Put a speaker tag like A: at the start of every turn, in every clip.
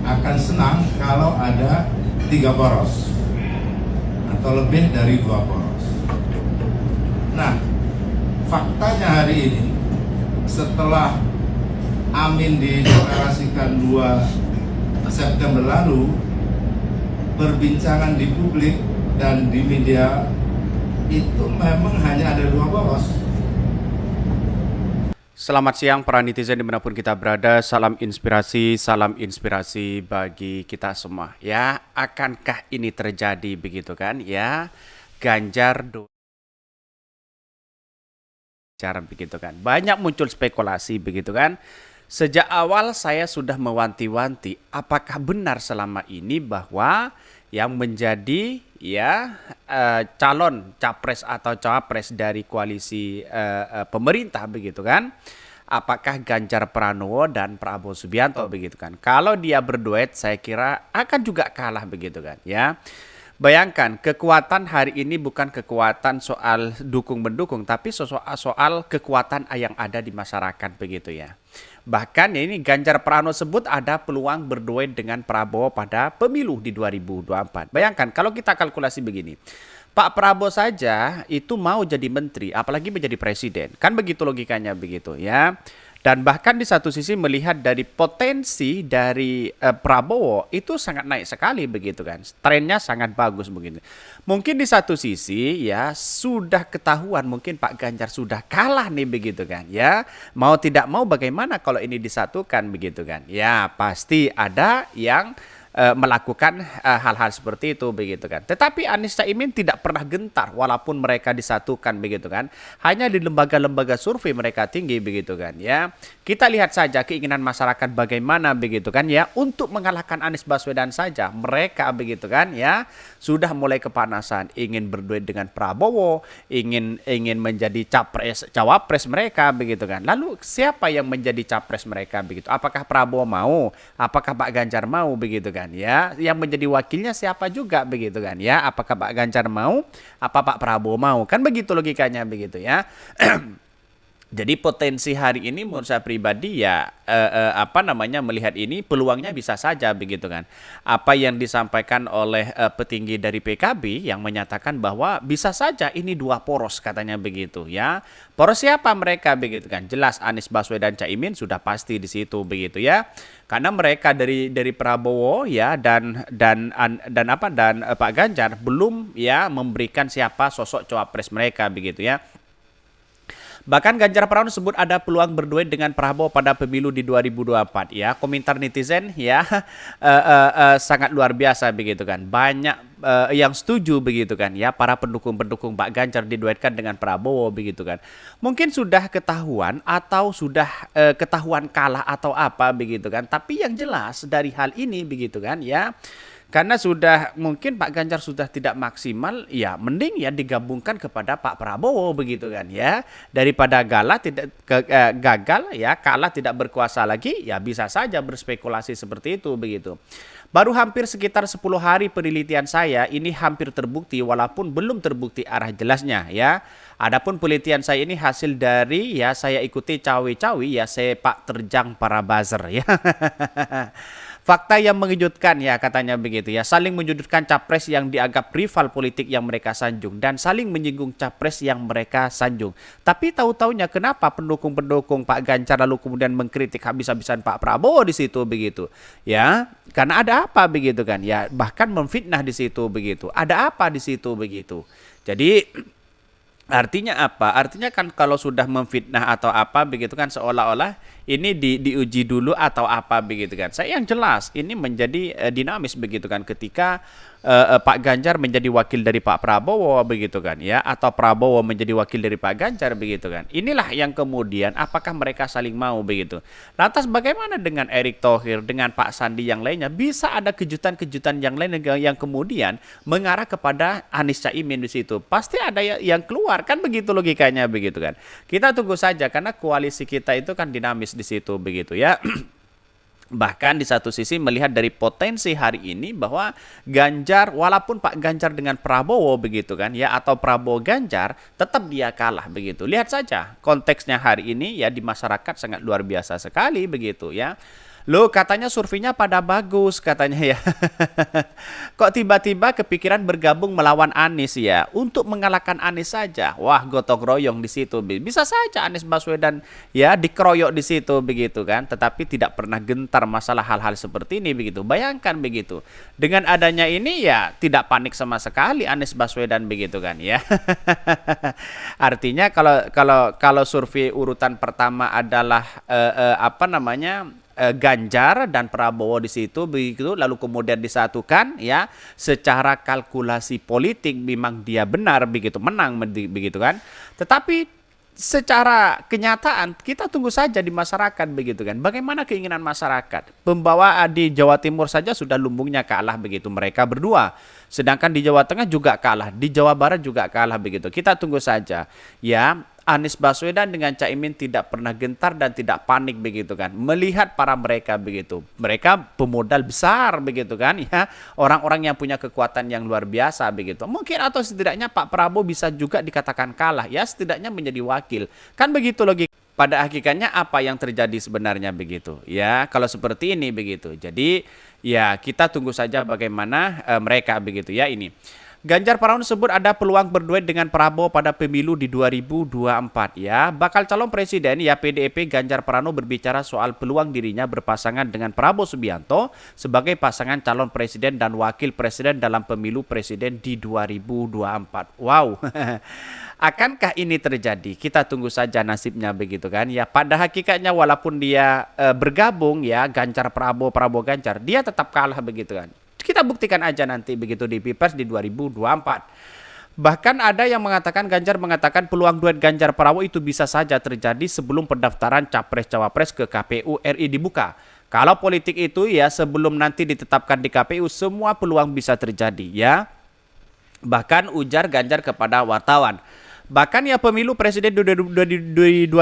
A: akan senang kalau ada 3 poros atau lebih dari 2 poros. Nah, faktanya hari ini setelah Amin dideklarasikan 2 September lalu, perbincangan di publik dan di media itu memang hanya ada 2 poros.
B: Selamat siang para netizen dimanapun kita berada, salam inspirasi bagi kita semua. Ya, akankah ini terjadi begitu kan? Ya, Ganjar begitu kan. Banyak muncul spekulasi begitu kan. Sejak awal saya sudah mewanti-wanti apakah benar selama ini bahwa yang menjadi calon capres atau cawapres dari koalisi pemerintah begitu kan, apakah Ganjar Pranowo dan Prabowo Subianto begitu kan. Kalau dia berduet saya kira akan juga kalah begitu kan ya. Bayangkan kekuatan hari ini bukan kekuatan soal dukung-mendukung, tapi soal kekuatan yang ada di masyarakat begitu ya. Bahkan ini Ganjar Pranowo sebut ada peluang berduet dengan Prabowo pada pemilu di 2024. Bayangkan kalau kita kalkulasi begini, Pak Prabowo saja itu mau jadi menteri, apalagi menjadi presiden. Kan begitu logikanya begitu ya. Dan bahkan di satu sisi melihat dari potensi dari Prabowo itu sangat naik sekali begitu kan. Trennya sangat bagus begitu. Mungkin di satu sisi ya sudah ketahuan mungkin Pak Ganjar sudah kalah nih begitu kan ya. Mau tidak mau bagaimana kalau ini disatukan begitu kan. Ya pasti ada yang melakukan hal-hal seperti itu begitu kan. Tetapi Anies Caimin tidak pernah gentar walaupun mereka disatukan begitu kan. Hanya di lembaga-lembaga survei mereka tinggi begitu kan ya. Kita lihat saja keinginan masyarakat bagaimana begitu kan ya untuk mengalahkan Anies Baswedan saja. Mereka begitu kan ya sudah mulai kepanasan ingin berduet dengan Prabowo, ingin menjadi cawapres mereka begitu kan. Lalu siapa yang menjadi capres mereka begitu? Apakah Prabowo mau? Apakah Pak Ganjar mau begitu kan? Ya, yang menjadi wakilnya siapa juga begitu kan ya, apakah Pak Ganjar mau, apa Pak Prabowo mau, kan begitu logikanya begitu ya. Jadi potensi hari ini menurut saya pribadi ya melihat ini peluangnya bisa saja begitu kan. Apa yang disampaikan oleh petinggi dari PKB yang menyatakan bahwa bisa saja ini 2 poros katanya begitu ya. Poros siapa mereka begitu kan? Jelas Anies Baswedan Caimin sudah pasti di situ begitu ya. Karena mereka dari Prabowo ya dan Pak Ganjar belum ya memberikan siapa sosok cawapres mereka begitu ya. Bahkan Ganjar Pranowo sebut ada peluang berduet dengan Prabowo pada pemilu di 2024 ya. Komentar netizen ya sangat luar biasa begitu kan. Banyak yang setuju begitu kan ya, para pendukung Pak Ganjar diduetkan dengan Prabowo begitu kan. Mungkin sudah ketahuan atau sudah ketahuan kalah atau apa begitu kan. Tapi yang jelas dari hal ini begitu kan ya. Karena sudah mungkin Pak Ganjar sudah tidak maksimal, ya mending ya digabungkan kepada Pak Prabowo begitu kan ya. Daripada gagal ya, kalah tidak berkuasa lagi, ya bisa saja berspekulasi seperti itu begitu. Baru hampir sekitar 10 hari penelitian saya ini hampir terbukti walaupun belum terbukti arah jelasnya ya. Adapun penelitian saya ini hasil dari ya saya ikuti cawe-cawe ya sepak terjang para buzzer ya. Fakta yang mengejutkan ya katanya begitu ya, saling menyudutkan capres yang dianggap rival politik yang mereka sanjung dan saling menyinggung capres yang mereka sanjung. Tapi tahu-taunya kenapa pendukung-pendukung Pak Ganjar lalu kemudian mengkritik habis-habisan Pak Prabowo di situ begitu. Ya, karena ada apa begitu kan? Ya, bahkan memfitnah di situ begitu. Ada apa di situ begitu. Jadi artinya apa? Artinya kan kalau sudah memfitnah atau apa begitu kan seolah-olah ini diuji dulu atau apa begitu kan. Saya yang jelas ini menjadi dinamis begitu kan ketika Pak Ganjar menjadi wakil dari Pak Prabowo begitu kan ya, atau Prabowo menjadi wakil dari Pak Ganjar begitu kan. Inilah yang kemudian apakah mereka saling mau begitu. Lantas bagaimana dengan Erick Thohir, dengan Pak Sandi yang lainnya? Bisa ada kejutan-kejutan yang lain yang kemudian mengarah kepada Anies Caimin di situ. Pasti ada yang keluar kan begitu logikanya begitu kan. Kita tunggu saja karena koalisi kita itu kan dinamis di situ begitu ya. Bahkan di satu sisi melihat dari potensi hari ini bahwa Ganjar, walaupun Pak Ganjar dengan Prabowo begitu kan ya, atau Prabowo Ganjar, tetap dia kalah begitu. Lihat saja konteksnya hari ini ya di masyarakat sangat luar biasa sekali begitu ya. Loh, katanya surveinya pada bagus katanya ya. Kok tiba-tiba kepikiran bergabung melawan Anies ya untuk mengalahkan Anies saja. Wah, gotong royong di situ. Bisa saja Anies Baswedan ya dikeroyok di situ begitu kan, tetapi tidak pernah gentar masalah hal-hal seperti ini begitu. Bayangkan begitu. Dengan adanya ini ya tidak panik sama sekali Anies Baswedan begitu kan ya. Artinya kalau survei urutan pertama adalah apa namanya? Ganjar dan Prabowo di situ begitu, lalu kemudian disatukan ya, secara kalkulasi politik memang dia benar begitu, menang begitu kan, tetapi secara kenyataan kita tunggu saja di masyarakat begitu kan, bagaimana keinginan masyarakat. Pembawa di Jawa Timur saja sudah lumbungnya kalah begitu mereka berdua, sedangkan di Jawa Tengah juga kalah, di Jawa Barat juga kalah begitu. Kita tunggu saja ya. Anies Baswedan dengan Caimin tidak pernah gentar dan tidak panik begitu kan, melihat para mereka begitu, mereka pemodal besar begitu kan ya, orang-orang yang punya kekuatan yang luar biasa begitu. Mungkin atau setidaknya Pak Prabowo bisa juga dikatakan kalah ya, setidaknya menjadi wakil kan begitu logika. Pada hakikatnya apa yang terjadi sebenarnya begitu ya, kalau seperti ini begitu. Jadi ya kita tunggu saja bagaimana mereka begitu ya. Ini Ganjar Pranowo sebut ada peluang berduet dengan Prabowo pada pemilu di 2024 ya. Bakal calon presiden ya PDIP Ganjar Pranowo berbicara soal peluang dirinya berpasangan dengan Prabowo Subianto sebagai pasangan calon presiden dan wakil presiden dalam pemilu presiden di 2024. Wow. Akankah ini terjadi? Kita tunggu saja nasibnya begitu kan ya. Pada hakikatnya walaupun dia bergabung ya Ganjar Prabowo, Prabowo Ganjar, dia tetap kalah begitu kan. Kita buktikan aja nanti begitu di Pilpres di 2024. Bahkan ada yang mengatakan, Ganjar mengatakan peluang duet Ganjar Prabowo itu bisa saja terjadi sebelum pendaftaran Capres-Cawapres ke KPU RI dibuka. Kalau politik itu ya sebelum nanti ditetapkan di KPU semua peluang bisa terjadi ya. Bahkan ujar Ganjar kepada wartawan. Bahkan ya pemilu presiden di 2024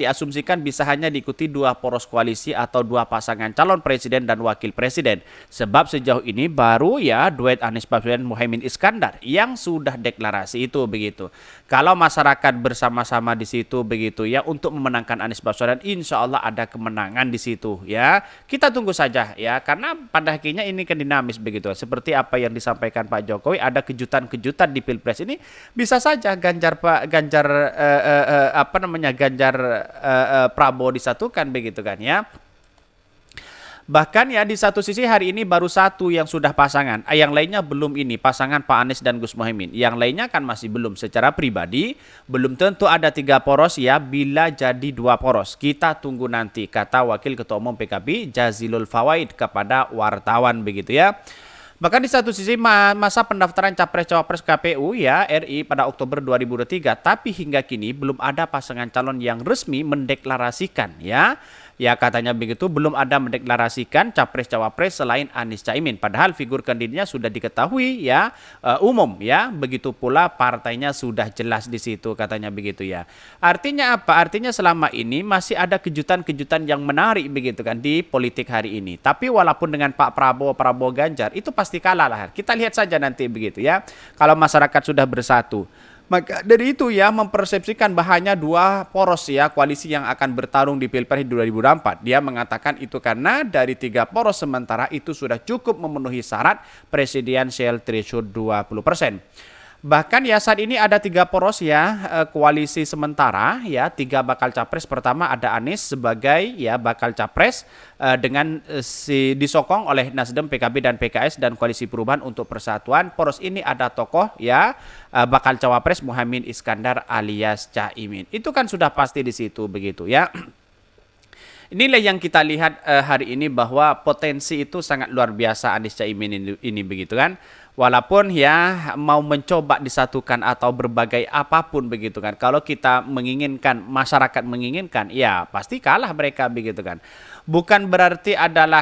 B: diasumsikan bisa hanya diikuti dua poros koalisi atau dua pasangan calon presiden dan wakil presiden. Sebab sejauh ini baru ya duet Anies Baswedan Muhaimin Iskandar yang sudah deklarasi itu begitu. Kalau masyarakat bersama-sama di situ begitu ya untuk memenangkan Anies Baswedan, insya Allah ada kemenangan di situ ya. Kita tunggu saja ya, karena pada akhirnya ini kan dinamis begitu. Seperti apa yang disampaikan Pak Jokowi, ada kejutan-kejutan di Pilpres ini, bisa saja Ganjar Prabowo disatukan begitu kan ya. Bahkan ya di satu sisi hari ini baru satu yang sudah pasangan, yang lainnya belum ini pasangan Pak Anies dan Gus Muhaimin. Yang lainnya kan masih belum, secara pribadi belum tentu ada 3 poros ya, bila jadi 2 poros. Kita tunggu nanti, kata Wakil Ketua Umum PKB Jazilul Fawait kepada wartawan begitu ya. Bahkan di satu sisi masa pendaftaran Capres-Cawapres KPU ya RI pada Oktober 2023, tapi hingga kini belum ada pasangan calon yang resmi mendeklarasikan ya. Ya katanya begitu, belum ada mendeklarasikan Capres-Cawapres selain Anies Caimin. Padahal figur kandidatnya sudah diketahui ya umum ya. Begitu pula partainya sudah jelas di situ katanya begitu ya. Artinya apa? Artinya selama ini masih ada kejutan-kejutan yang menarik begitu kan di politik hari ini. Tapi walaupun dengan Pak Prabowo, Prabowo Ganjar itu pasti kalah lah. Kita lihat saja nanti begitu ya. Kalau masyarakat sudah bersatu. Maka dari itu ya mempersepsikan bahanya 2 poros ya koalisi yang akan bertarung di Pilpres 2024. Dia mengatakan itu karena dari 3 poros sementara itu sudah cukup memenuhi syarat presidensial threshold 20%. Bahkan ya saat ini ada 3 poros ya koalisi sementara ya, 3 bakal capres. Pertama ada Anies sebagai ya bakal capres dengan disokong oleh Nasdem, PKB dan PKS dan Koalisi Perubahan untuk Persatuan. Poros ini ada tokoh ya bakal cawapres Muhaimin Iskandar alias Caimin. Itu kan sudah pasti di situ begitu ya. Inilah yang kita lihat hari ini bahwa potensi itu sangat luar biasa Anies Caimin ini begitu kan. Walaupun ya mau mencoba disatukan atau berbagai apapun begitu kan. Kalau kita menginginkan, masyarakat menginginkan, ya pasti kalah mereka begitu kan. Bukan berarti adalah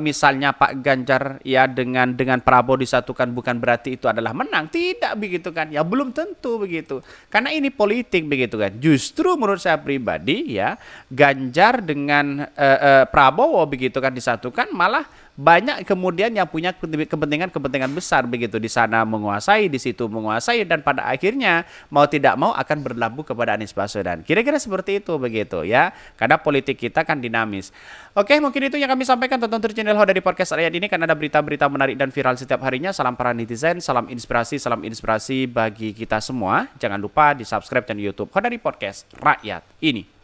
B: misalnya Pak Ganjar ya dengan Prabowo disatukan bukan berarti itu adalah menang. Tidak begitu kan. Ya belum tentu begitu. Karena ini politik begitu kan. Justru menurut saya pribadi ya Ganjar dengan Prabowo begitu kan disatukan malah banyak kemudian yang punya kepentingan besar begitu, di sana menguasai, di situ menguasai, dan pada akhirnya mau tidak mau akan berlabuh kepada Anies Baswedan. Kira-kira seperti itu begitu ya, karena politik kita kan dinamis. Oke, mungkin itu yang kami sampaikan tentang channel Ho dari podcast rakyat ini, kan ada berita-berita menarik dan viral setiap harinya. Salam para netizen, salam inspirasi bagi kita semua. Jangan lupa di subscribe channel YouTube Ho dari podcast rakyat ini.